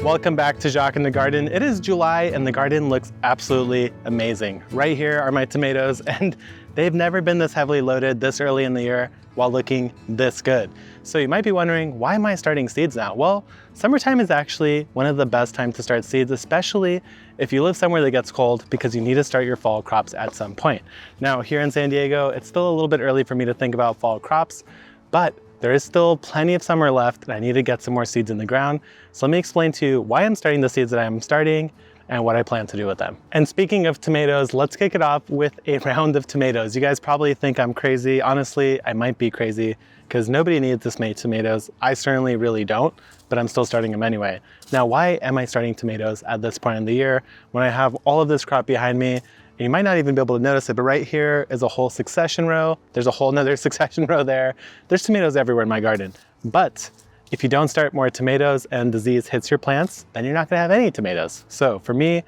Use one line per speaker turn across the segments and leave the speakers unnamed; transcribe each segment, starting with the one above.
Welcome back to Jacques in the garden. It is July and the garden looks absolutely amazing. Right here are my tomatoes and they've never been this heavily loaded this early in the year while looking this good. So you might be wondering, why am I starting seeds now? Well, summertime is actually one of the best times to start seeds, especially if you live somewhere that gets cold, because you need to start your fall crops at some point. Now here in San Diego, it's still a little bit early for me to think about fall crops, but there is still plenty of summer left and I need to get some more seeds in the ground. So let me explain to you why I'm starting the seeds that I'm starting and what I plan to do with them. And speaking of tomatoes, let's kick it off with a round of tomatoes. You guys probably think I'm crazy. Honestly, I might be crazy because nobody needs this many tomatoes. I certainly really don't, but I'm still starting them anyway. Now, why am I starting tomatoes at this point in the year when I have all of this crop behind me? You might not even be able to notice it, but right here is a whole succession row. There's a whole nother succession row there. There's tomatoes everywhere in my garden. But if you don't start more tomatoes and disease hits your plants, then you're not gonna have any tomatoes. So for me,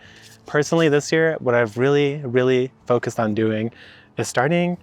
personally this year, what I've really focused on doing is starting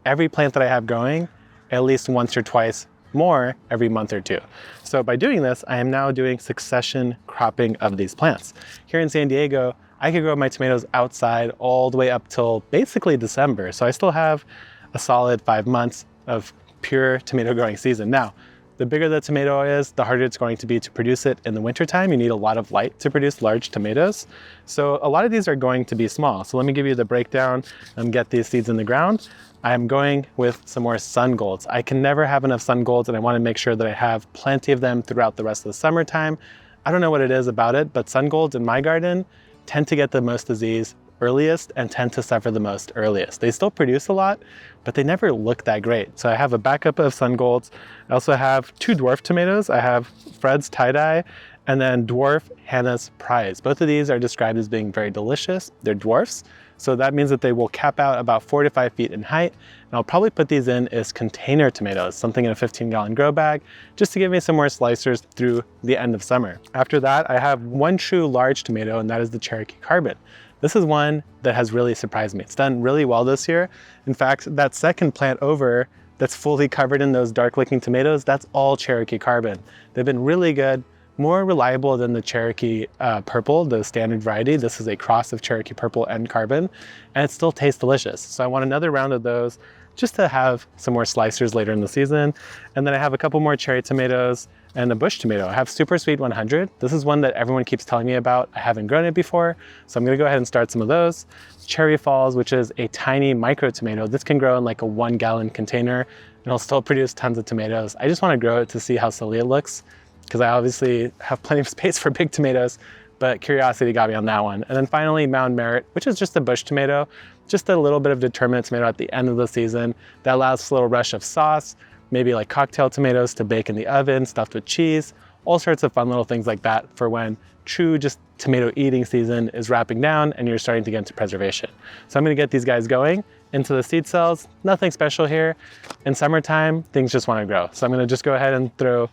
every plant that I have growing at least once or twice more every month or two. So by doing this, I am now doing succession cropping of these plants. Here in San Diego, I could grow my tomatoes outside all the way up till basically December. So I still have a solid 5 months of pure tomato growing season. Now, the bigger the tomato is, the harder it's going to be to produce it in the wintertime. You need a lot of light to produce large tomatoes. So a lot of these are going to be small. So let me give you the breakdown and get these seeds in the ground. I'm going with some more sun golds. I can never have enough sun golds and I want to make sure that I have plenty of them throughout the rest of the summertime. I don't know what it is about it, but sun golds in my garden tend to get the most disease earliest and tend to suffer the most earliest. They still produce a lot, but they never look that great. So I have a backup of sun golds. I also have 2 dwarf tomatoes. I have Fred's tie-dye and then dwarf Hannah's prize. Both of these are described as being very delicious. They're dwarfs. So that means that they will cap out about 4 to 5 feet in height. And I'll probably put these in as container tomatoes, something in a 15-gallon grow bag, just to give me some more slicers through the end of summer. After that, I have one true large tomato, and that is the Cherokee Carbon. This is one that has really surprised me. It's done really well this year. In fact, that second plant over that's fully covered in those dark-looking tomatoes, that's all Cherokee Carbon. They've been really good. More reliable than the Cherokee Purple, the standard variety. This is a cross of Cherokee Purple and Carbon, and it still tastes delicious. So I want another round of those just to have some more slicers later in the season. And then I have a couple more cherry tomatoes and a bush tomato. I have Super Sweet 100. This is one that everyone keeps telling me about. I haven't grown it before, so I'm gonna go ahead and start some of those. Cherry Falls, which is a tiny micro tomato. This can grow in like a 1-gallon container, and it'll still produce tons of tomatoes. I just wanna grow it to see how silly it looks, because I obviously have plenty of space for big tomatoes, but curiosity got me on that one. And then finally, Mound Merit, which is just a bush tomato, just a little bit of determinate tomato at the end of the season that allows a little rush of sauce, maybe like cocktail tomatoes to bake in the oven, stuffed with cheese, all sorts of fun little things like that for when true just tomato eating season is wrapping down and you're starting to get into preservation. So I'm gonna get these guys going into the seed cells. Nothing special here. In summertime, things just wanna grow. So I'm gonna just go ahead and throw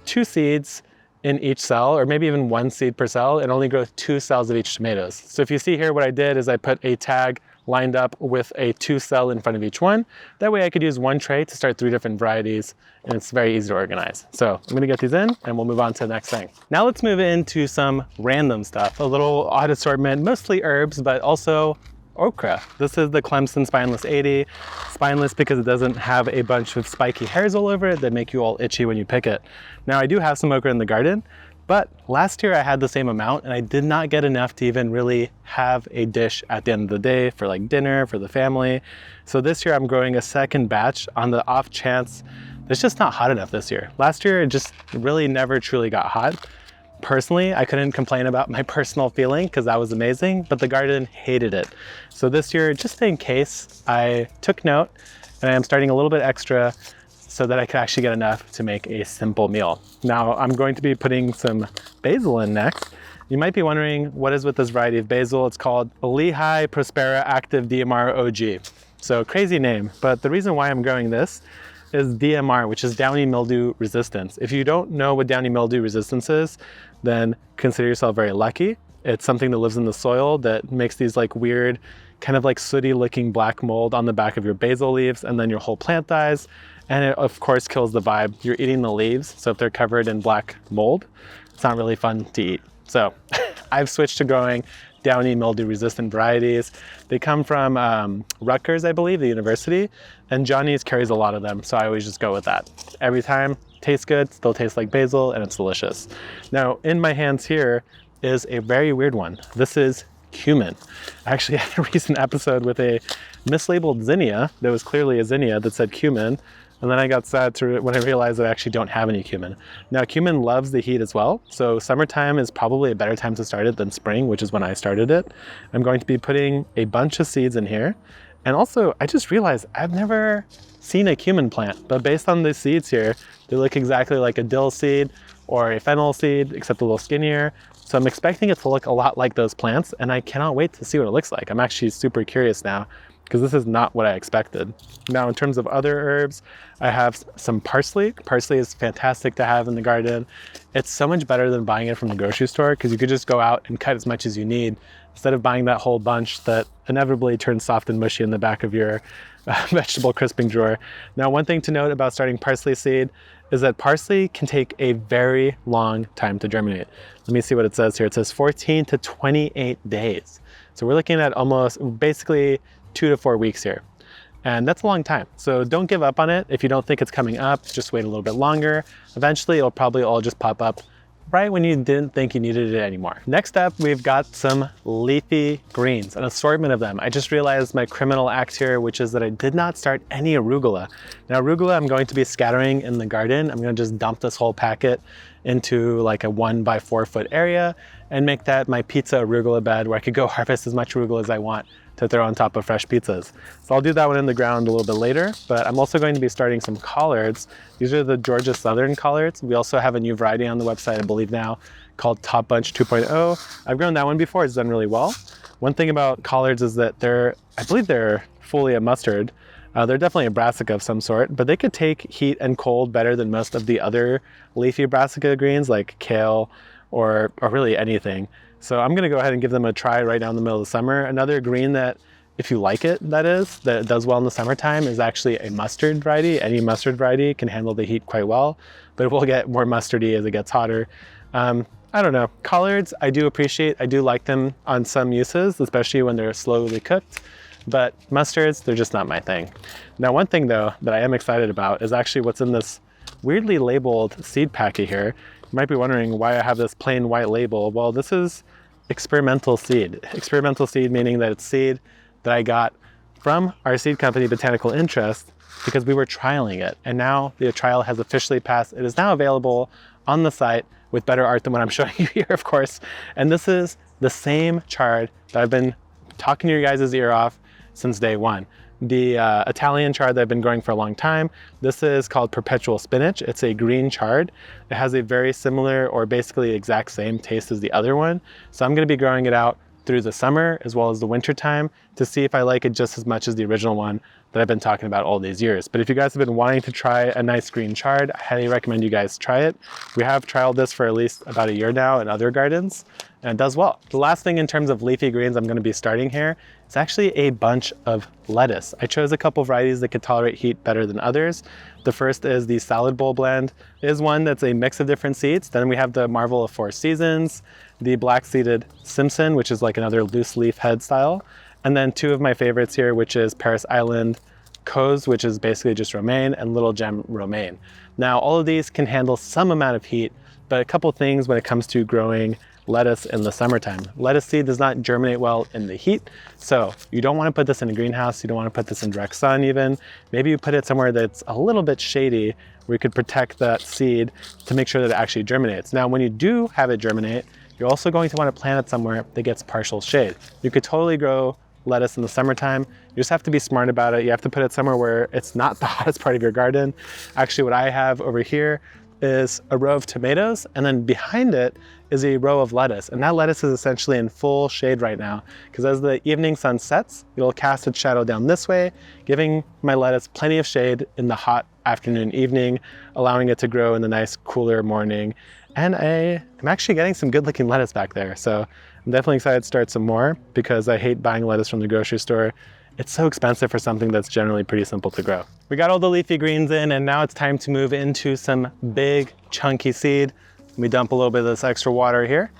2 seeds in each cell, or maybe even 1 seed per cell, and only grow 2 cells of each tomatoes. So if you see here, what I did is I put a tag lined up with a 2 cell in front of each one. That way I could use 1 tray to start 3 different varieties, and it's very easy to organize. So I'm gonna get these in and we'll move on to the next thing. Now let's move into some random stuff, a little odd assortment, mostly herbs, but also okra. This is the Clemson Spineless 80. Spineless because it doesn't have a bunch of spiky hairs all over it that make you all itchy when you pick it. Now I do have some okra in the garden, but last year I had the same amount and I did not get enough to even really have a dish at the end of the day for like dinner, for the family. So this year I'm growing a second batch on the off chance it's just not hot enough this year. Last year it just really never truly got hot. Personally, I couldn't complain about my personal feeling because that was amazing, but the garden hated it. So this year, just in case, I took note and I am starting a little bit extra so that I could actually get enough to make a simple meal. Now I'm going to be putting some basil in next. You might be wondering what is with this variety of basil. It's called Lehigh Prospera Active DMR OG. So crazy name, but the reason why I'm growing this is DMR, which is downy mildew resistance. If you don't know what downy mildew resistance is, then consider yourself very lucky. It's something that lives in the soil that makes these like weird, kind of like sooty looking black mold on the back of your basil leaves, and then your whole plant dies. And it of course kills the vibe. You're eating the leaves, so if they're covered in black mold, it's not really fun to eat. So I've switched to growing downy mildew resistant varieties. They come from Rutgers, I believe, the university, and Johnny's carries a lot of them, so I always just go with that. Every time, tastes good, still tastes like basil, and it's delicious. Now, in my hands here is a very weird one. This is cumin. I actually had a recent episode with a mislabeled zinnia that was clearly a zinnia that said cumin, and then I got sad when I realized that I actually don't have any cumin. Now, cumin loves the heat as well, so summertime is probably a better time to start it than spring, which is when I started it. I'm going to be putting a bunch of seeds in here, and also I just realized I've never seen a cumin plant, but based on the seeds here, they look exactly like a dill seed or a fennel seed, except a little skinnier. So I'm expecting it to look a lot like those plants, and I cannot wait to see what it looks like. I'm actually super curious now, because this is not what I expected. Now, in terms of other herbs, I have some parsley. Parsley is fantastic to have in the garden. It's so much better than buying it from the grocery store, because you could just go out and cut as much as you need, instead of buying that whole bunch that inevitably turns soft and mushy in the back of your vegetable crisping drawer. Now, one thing to note about starting parsley seed is that parsley can take a very long time to germinate. Let me see what it says here. It says 14 to 28 days. So we're looking at almost basically 2 to 4 weeks here. And that's a long time. So don't give up on it. If you don't think it's coming up, just wait a little bit longer. Eventually, it'll probably all just pop up right when you didn't think you needed it anymore. Next up, we've got some leafy greens, an assortment of them. I just realized my criminal act here, which is that I did not start any arugula. Now, arugula I'm going to be scattering in the garden. I'm going to just dump this whole packet into like a 1 by 4 foot area and make that my pizza arugula bed, where I could go harvest as much arugula as I want to throw on top of fresh pizzas. So I'll do that one in the ground a little bit later, but I'm also going to be starting some collards. These are the Georgia Southern collards. We also have a new variety on the website, I believe now, called Top Bunch 2.0. I've grown that one before, it's done really well. One thing about collards is that I believe they're fully a mustard. They're definitely a brassica of some sort, but they could take heat and cold better than most of the other leafy brassica greens like kale or really anything. So I'm gonna go ahead and give them a try right now in the middle of the summer. Another green that, if you like it, that does well in the summertime is actually a mustard variety. Any mustard variety can handle the heat quite well, but it will get more mustardy as it gets hotter. I don't know, collards I do appreciate. I do like them on some uses, especially when they're slowly cooked, but mustards, they're just not my thing. Now, one thing though that I am excited about is actually what's in this weirdly labeled seed packet here. You might be wondering why I have this plain white label. Well, this is experimental seed. Experimental seed meaning that it's seed that I got from our seed company, Botanical Interest, because we were trialing it. And now the trial has officially passed. It is now available on the site with better art than what I'm showing you here, of course. And this is the same chard that I've been talking your guys' ear off since day one. The Italian chard that I've been growing for a long time. This is called Perpetual Spinach. It's a green chard. It has a very similar or basically exact same taste as the other one. So I'm gonna be growing it out through the summer as well as the winter time to see if I like it just as much as the original one that I've been talking about all these years. But if you guys have been wanting to try a nice green chard, I highly recommend you guys try it. We have trialed this for at least about a year now in other gardens, and it does well. The last thing in terms of leafy greens I'm gonna be starting here is actually a bunch of lettuce. I chose a couple varieties that could tolerate heat better than others. The first is the Salad Bowl blend. It is one that's a mix of different seeds. Then we have the Marvel of Four Seasons, the black-seeded Simpson, which is like another loose leaf head style. And then two of my favorites here, which is Paris Island Cose, which is basically just romaine, and Little Gem romaine. Now, all of these can handle some amount of heat, but a couple things when it comes to growing lettuce in the summertime. Lettuce seed does not germinate well in the heat, so you don't want to put this in a greenhouse, you don't want to put this in direct sun even. Maybe you put it somewhere that's a little bit shady where you could protect that seed to make sure that it actually germinates. Now, when you do have it germinate, you're also going to want to plant it somewhere that gets partial shade. You could totally grow lettuce in the summertime. You just have to be smart about it. You have to put it somewhere where it's not the hottest part of your garden. Actually, what I have over here is a row of tomatoes, and then behind it is a row of lettuce. And that lettuce is essentially in full shade right now, because as the evening sun sets, it'll cast its shadow down this way, giving my lettuce plenty of shade in the hot afternoon, evening, allowing it to grow in the nice cooler morning. And I'm actually getting some good looking lettuce back there. So I'm definitely excited to start some more, because I hate buying lettuce from the grocery store. It's so expensive for something that's generally pretty simple to grow. We got all the leafy greens in, and now it's time to move into some big chunky seed. Let me dump a little bit of this extra water here.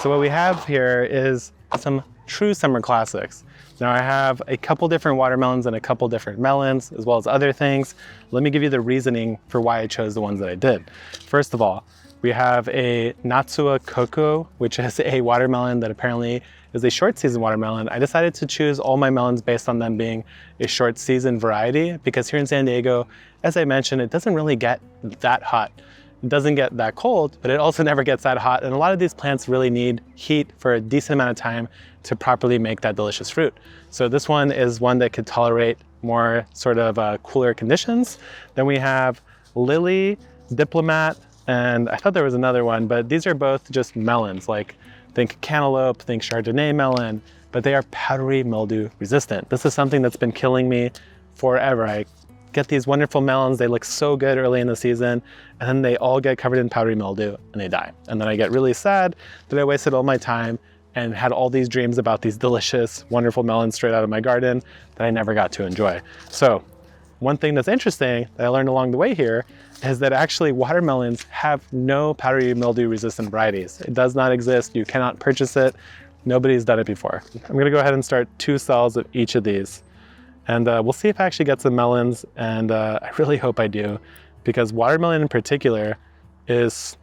So what we have here is some true summer classics. Now I have a couple different watermelons and a couple different melons, as well as other things. Let me give you the reasoning for why I chose the ones that I did. First of all, we have a Natsuwa Koko, which is a watermelon that apparently is a short season watermelon. I decided to choose all my melons based on them being a short season variety because here in San Diego, as I mentioned, it doesn't really get that hot. It doesn't get that cold, but it also never gets that hot. And a lot of these plants really need heat for a decent amount of time to properly make that delicious fruit. So this one is one that could tolerate more sort of cooler conditions. Then we have Lily, Diplomat, and I thought there was another one, but these are both just melons, like think cantaloupe, think Chardonnay melon, but they are powdery mildew resistant. This is something that's been killing me forever. I get these wonderful melons, they look so good early in the season, and then they all get covered in powdery mildew and they die. And then I get really sad that I wasted all my time and had all these dreams about these delicious, wonderful melons straight out of my garden that I never got to enjoy. So one thing that's interesting that I learned along the way here is that actually watermelons have no powdery mildew resistant varieties. It does not exist. You cannot purchase it. Nobody's done it before. I'm gonna go ahead and start 2 cells of each of these. And we'll see if I actually get some melons, and I really hope I do, because watermelon in particular is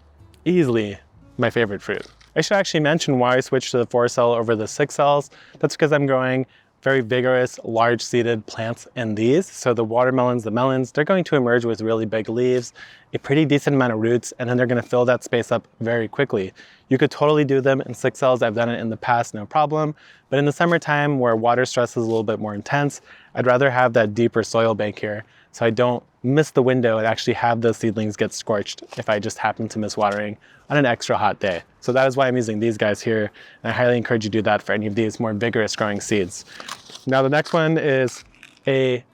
easily my favorite fruit. I should actually mention why I switched to the 4 cell over the 6 cells. That's because I'm growing very vigorous, large seeded plants in these. So the watermelons, the melons, they're going to emerge with really big leaves, a pretty decent amount of roots, and then they're gonna fill that space up very quickly. You could totally do them in 6 cells. I've done it in the past, no problem. But in the summertime where water stress is a little bit more intense, I'd rather have that deeper soil bank here so I don't miss the window and actually have those seedlings get scorched if I just happen to miss watering on an extra hot day. So that is why I'm using these guys here. And I highly encourage you to do that for any of these more vigorous growing seeds. Now the next one is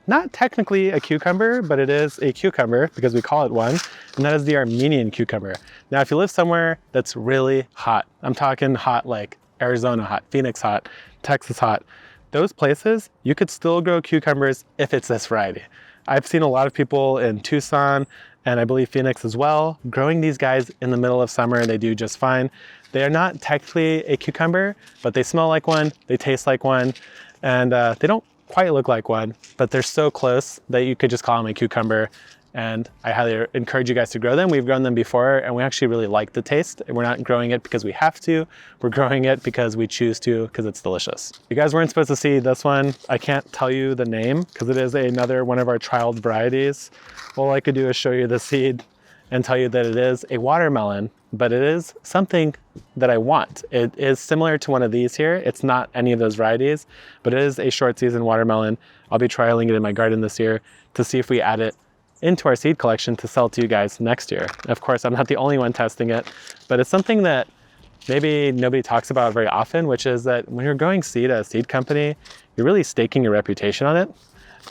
not technically a cucumber, but it is a cucumber because we call it one, and that is the Armenian cucumber. Now, if you live somewhere that's really hot, I'm talking hot like Arizona hot, Phoenix hot, Texas hot, those places, you could still grow cucumbers if it's this variety. I've seen a lot of people in Tucson, and I believe Phoenix as well, growing these guys in the middle of summer, and they do just fine. They are not technically a cucumber, but they smell like one, they taste like one, and they don't quite look like one, but they're so close that you could just call them a cucumber. And I highly encourage you guys to grow them. We've grown them before and we actually really like the taste. And we're not growing it because we have to. We're growing it because we choose to, because it's delicious. You guys weren't supposed to see this one. I can't tell you the name because it is another one of our trialed varieties. All I could do is show you the seed and tell you that it is a watermelon, but it is something that I want. It is similar to one of these here. It's not any of those varieties, but it is a short season watermelon. I'll be trialing it in my garden this year to see if we add it into our seed collection to sell to you guys next year. Of course, I'm not the only one testing it, but it's something that maybe nobody talks about very often, which is that when you're growing seed at a seed company, you're really staking your reputation on it.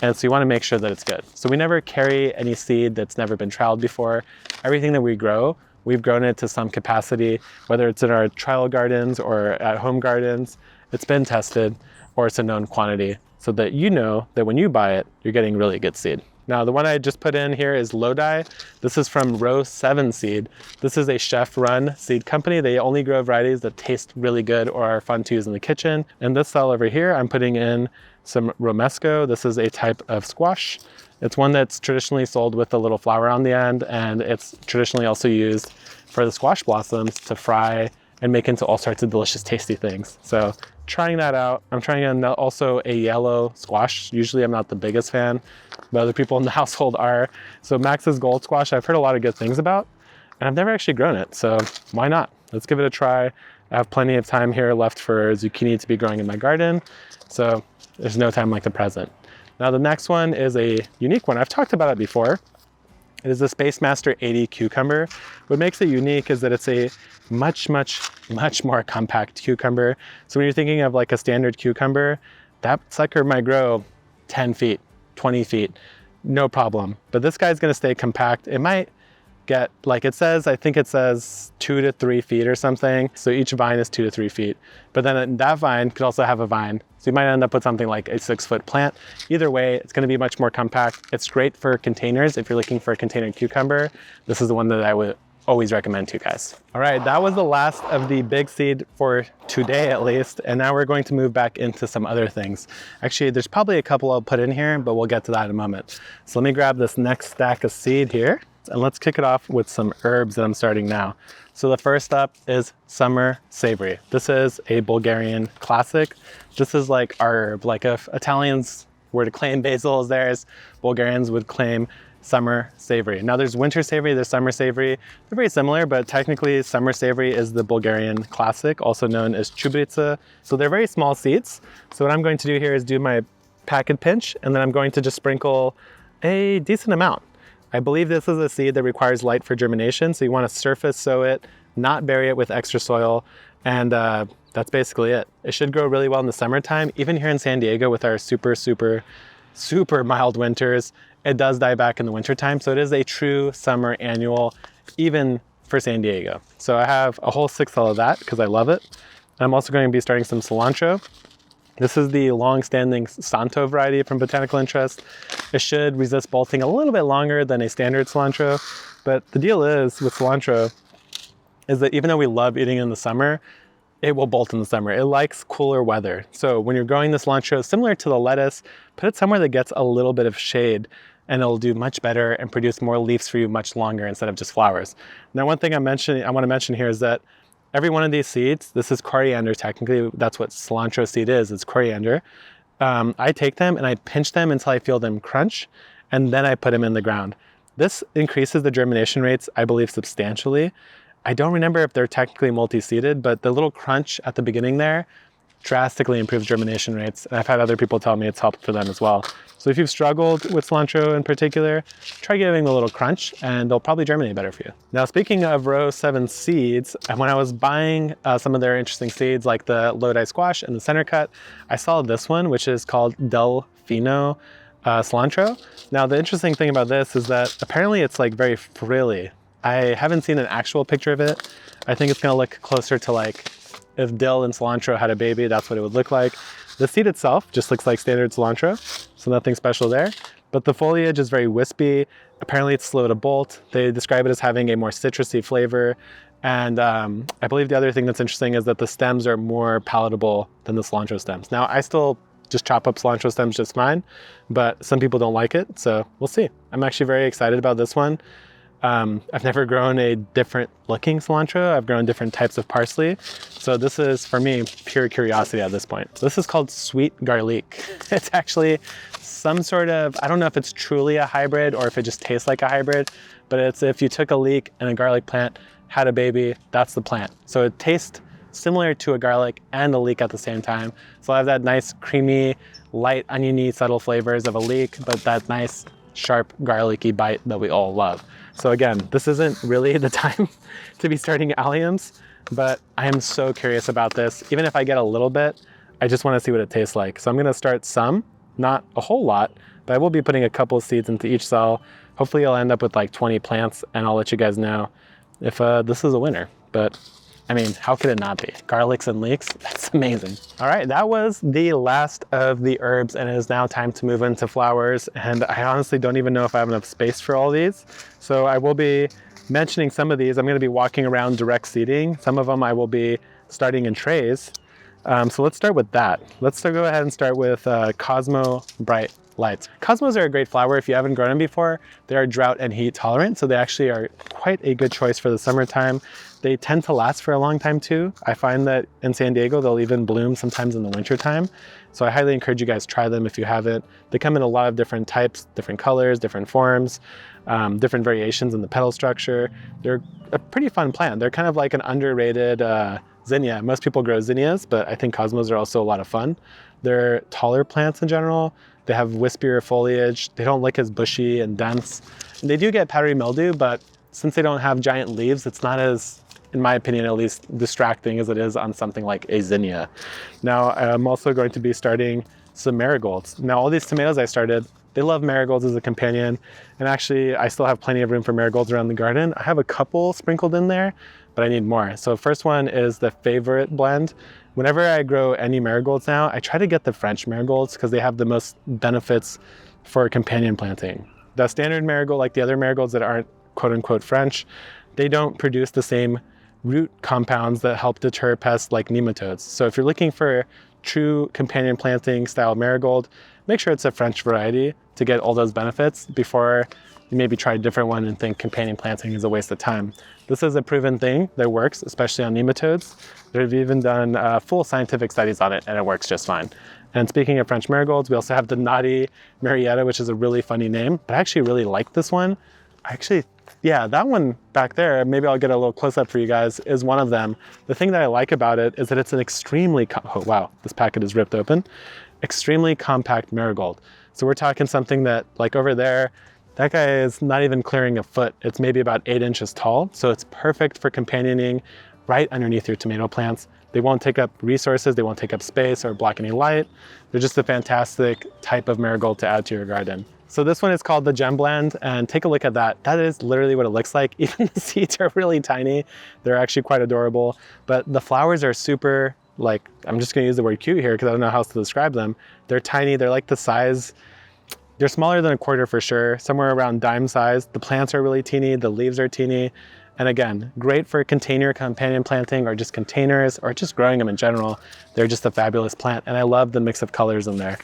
And so you want to make sure that it's good. So we never carry any seed that's never been trialed before. Everything that we grow, we've grown it to some capacity, whether it's in our trial gardens or at home gardens, it's been tested or it's a known quantity so that you know that when you buy it, you're getting really good seed. Now, the one I just put in here is Lodi. This is from Row 7 Seed. This is a chef-run seed company. They only grow varieties that taste really good or are fun to use in the kitchen. And this cell over here, I'm putting in some romesco. This is a type of squash. It's one that's traditionally sold with a little flower on the end, and it's traditionally also used for the squash blossoms to fry and make into all sorts of delicious, tasty things. So trying that out. I'm trying in also a yellow squash. Usually I'm not the biggest fan, but other people in the household are. So Max's gold squash, I've heard a lot of good things about, and I've never actually grown it. So why not? Let's give it a try. I have plenty of time here left for zucchini to be growing in my garden. So there's no time like the present. Now the next one is a unique one. I've talked about it before. It is the Space Master 80 cucumber. What makes it unique is that it's a much more compact cucumber. So when you're thinking of like a standard cucumber, that sucker might grow 10 feet, 20 feet, no problem. But this guy's gonna stay compact. It might get, like it says, I think it says 2 to 3 feet or something. So each vine is 2 to 3 feet. But then that vine could also have a vine. So you might end up with something like a 6-foot plant. Either way, it's gonna be much more compact. It's great for containers. If you're looking for a container cucumber, this is the one that I would always recommend to you guys. All right, that was the last of the big seed for today at least. And now we're going to move back into some other things. Actually, there's probably a couple I'll put in here, but we'll get to that in a moment. So let me grab this next stack of seed here and let's kick it off with some herbs that I'm starting now. So the first up is summer savory. This is a Bulgarian classic. This is like our herb, like if Italians were to claim basil as theirs, Bulgarians would claim summer savory. Now there's winter savory, there's summer savory. They're very similar, but technically summer savory is the Bulgarian classic, also known as chubrica. So they're very small seeds. So what I'm going to do here is do my pack and pinch, and then I'm going to just sprinkle a decent amount. I believe this is a seed that requires light for germination, so you want to surface sow it, not bury it with extra soil, and that's basically it. It should grow really well in the summertime. Even here in San Diego with our super mild winters, it does die back in the wintertime. So it is a true summer annual, even for San Diego. So I have a whole 6 of that because I love it. I'm also going to be starting some cilantro. This is the long-standing Santo variety from Botanical Interest. It should resist bolting a little bit longer than a standard cilantro. But the deal is with cilantro is that even though we love eating in the summer, it will bolt in the summer. It likes cooler weather. So when you're growing the cilantro, similar to the lettuce, put it somewhere that gets a little bit of shade and it'll do much better and produce more leaves for you much longer instead of just flowers. Now, one thing I want to mention here is that every one of these seeds, this is coriander technically, that's what cilantro seed is, it's coriander. I take them and I pinch them until I feel them crunch, and then I put them in the ground. This increases the germination rates, I believe, substantially. I don't remember if they're technically multi-seeded, but the little crunch at the beginning there drastically improves germination rates. And I've had other people tell me it's helped for them as well. So if you've struggled with cilantro in particular, try giving them a little crunch and they'll probably germinate better for you. Now, speaking of row 7 seeds, when I was buying some of their interesting seeds like the Lodi squash and the center cut, I saw this one, which is called Delfino cilantro. Now, the interesting thing about this is that apparently it's like very frilly. I haven't seen an actual picture of it. I think it's gonna look closer to like if dill and cilantro had a baby, that's what it would look like. The seed itself just looks like standard cilantro, so nothing special there. But the foliage is very wispy. Apparently it's slow to bolt. They describe it as having a more citrusy flavor. And I believe the other thing that's interesting is that the stems are more palatable than the cilantro stems. Now, I still just chop up cilantro stems just fine, but some people don't like it, so we'll see. I'm actually very excited about this one. I've never grown a different looking cilantro. I've grown different types of parsley. So this is, for me, pure curiosity at this point. This is called sweet garlic. It's actually some sort of, I don't know if it's truly a hybrid or if it just tastes like a hybrid, but it's if you took a leek and a garlic plant, had a baby, that's the plant. So it tastes similar to a garlic and a leek at the same time. So I have that nice creamy, light, oniony, subtle flavors of a leek, but that nice, sharp, garlicky bite that we all love. So again, this isn't really the time to be starting alliums, but I am so curious about this. Even if I get a little bit, I just want to see what it tastes like. So I'm going to start some, not a whole lot, but I will be putting a couple of seeds into each cell. Hopefully I'll end up with like 20 plants, and I'll let you guys know if this is a winner. But I mean, how could it not be? Garlics and leeks, that's amazing. All right, that was the last of the herbs, and it is now time to move into flowers. And I honestly don't even know if I have enough space for all these. So I will be mentioning some of these. I'm gonna be walking around direct seeding. Some of them I will be starting in trays. So let's start with that. Let's go ahead and start with Cosmo Bright Lights. Cosmos are a great flower. If you haven't grown them before, they are drought and heat tolerant, so they actually are quite a good choice for the summertime. They tend to last for a long time too. I find that in San Diego, they'll even bloom sometimes in the winter time. So I highly encourage you guys try them if you haven't. They come in a lot of different types, different colors, different forms, different variations in the petal structure. They're a pretty fun plant. They're kind of like an underrated zinnia. Most people grow zinnias, but I think cosmos are also a lot of fun. They're taller plants in general. They have wispier foliage. They don't look as bushy and dense. And they do get powdery mildew, but since they don't have giant leaves, it's not as, in my opinion at least, distracting as it is on something like a zinnia. Now, I'm also going to be starting some marigolds. Now, all these tomatoes I started, they love marigolds as a companion. And actually, I still have plenty of room for marigolds around the garden. I have a couple sprinkled in there, but I need more. So first one is the favorite blend. Whenever I grow any marigolds now, I try to get the French marigolds because they have the most benefits for companion planting. The standard marigold, like the other marigolds that aren't quote unquote French, they don't produce the same root compounds that help deter pests like nematodes. So if you're looking for true companion planting style marigold, make sure it's a French variety to get all those benefits before you maybe try a different one and think companion planting is a waste of time. This is a proven thing that works, especially on nematodes. They've even done full scientific studies on it, and it works just fine. And speaking of French marigolds, we also have the Naughty Marietta, which is a really funny name, but I actually really like this one. Yeah, that one back there, maybe I'll get a little close up for you guys, is one of them. The thing that I like about it is that it's an extremely, oh wow, this packet is ripped open, extremely compact marigold. So we're talking something that, like over there, that guy is not even clearing a foot. It's maybe about 8 inches tall. So it's perfect for companioning right underneath your tomato plants. They won't take up resources, they won't take up space or block any light. They're just a fantastic type of marigold to add to your garden. So this one is called the Gem Blend, and take a look at that. That is literally what it looks like. Even the seeds are really tiny. They're actually quite adorable, but the flowers are super, like, I'm just gonna use the word cute here because I don't know how else to describe them. They're tiny, they're like the size, they're smaller than a quarter for sure, somewhere around dime size. The plants are really teeny, the leaves are teeny. And again, great for container companion planting or just containers or just growing them in general. They're just a fabulous plant, and I love the mix of colors in there.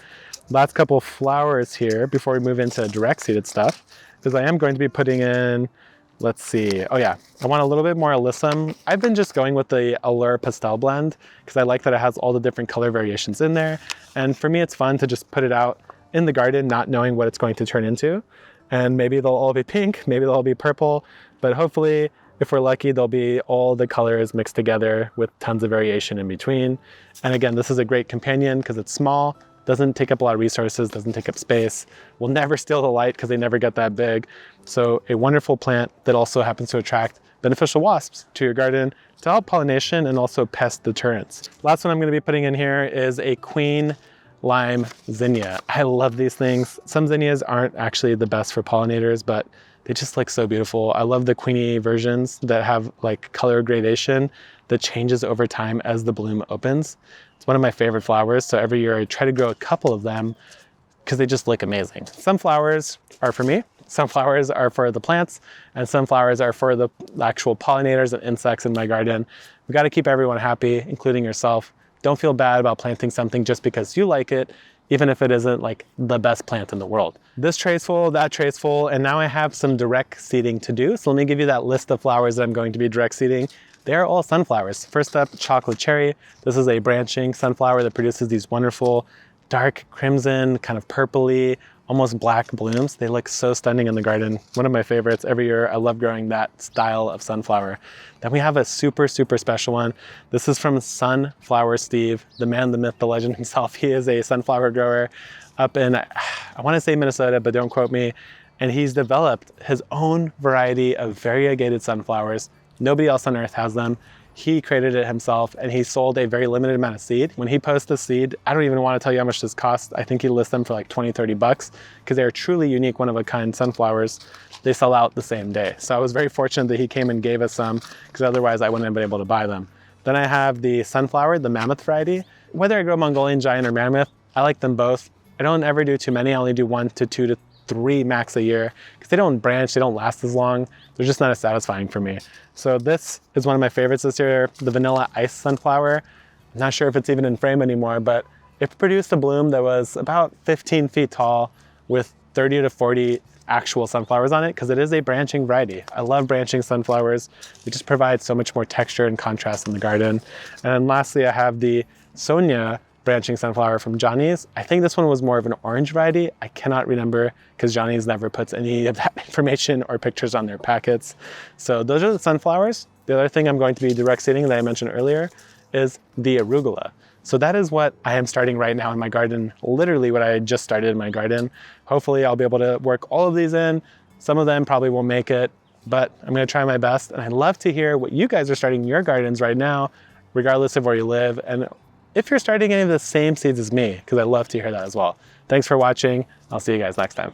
Last couple flowers here before we move into direct seeded stuff, because I am going to be putting in, let's see, oh yeah, I want a little bit more alyssum. I've been just going with the Allure Pastel blend because I like that it has all the different color variations in there. And for me, it's fun to just put it out in the garden, not knowing what it's going to turn into. And maybe they'll all be pink, maybe they'll all be purple, but hopefully, if we're lucky, they'll be all the colors mixed together with tons of variation in between. And again, this is a great companion because it's small, doesn't take up a lot of resources, doesn't take up space, will never steal the light because they never get that big. So a wonderful plant that also happens to attract beneficial wasps to your garden to help pollination and also pest deterrence. Last one I'm going to be putting in here is a Queen Lime Zinnia. I love these things. Some zinnias aren't actually the best for pollinators, but they just look so beautiful. I love the queenie versions that have like color gradation that changes over time as the bloom opens. It's one of my favorite flowers, so every year I try to grow a couple of them because they just look amazing. Some flowers are for me, some flowers are for the plants, and some flowers are for the actual pollinators and insects in my garden. We gotta keep everyone happy, including yourself. Don't feel bad about planting something just because you like it, even if it isn't like the best plant in the world. This tray's full, that tray's full, and now I have some direct seeding to do. So let me give you that list of flowers that I'm going to be direct seeding. They're all sunflowers. First up, chocolate cherry. This is a branching sunflower that produces these wonderful dark crimson, kind of purpley, almost black blooms. They look so stunning in the garden. One of my favorites every year. I love growing that style of sunflower. Then we have a super, super special one. This is from Sunflower Steve, the man, the myth, the legend himself. He is a sunflower grower up in, I want to say Minnesota, but don't quote me. And he's developed his own variety of variegated sunflowers. Nobody else on earth has them. He created it himself, and he sold a very limited amount of seed. When he posts the seed, I don't even want to tell you how much this costs. I think he lists them for like 20, 30 bucks because they're truly unique, one-of-a-kind sunflowers. They sell out the same day. So I was very fortunate that he came and gave us some because otherwise I wouldn't have been able to buy them. Then I have the sunflower, the mammoth variety. Whether I grow Mongolian giant or mammoth, I like them both. I don't ever do too many. I only do 1 to 2 to 3 max a year because they don't branch, they don't last as long. They're just not as satisfying for me. So this is one of my favorites this year, the vanilla ice sunflower. I'm not sure if it's even in frame anymore, but it produced a bloom that was about 15 feet tall with 30 to 40 actual sunflowers on it because it is a branching variety. I love branching sunflowers. They just provide so much more texture and contrast in the garden. And lastly, I have the Sonia branching sunflower from Johnny's. I think this one was more of an orange variety. I cannot remember because Johnny's never puts any of that information or pictures on their packets. So those are the sunflowers. The other thing I'm going to be direct seeding that I mentioned earlier is the arugula. So that is what I am starting right now in my garden, literally what I just started in my garden. Hopefully I'll be able to work all of these in. Some of them probably won't make it, but I'm gonna try my best. And I'd love to hear what you guys are starting in your gardens right now, regardless of where you live. And if you're starting any of the same seeds as me, because I love to hear that as well. Thanks for watching. I'll see you guys next time.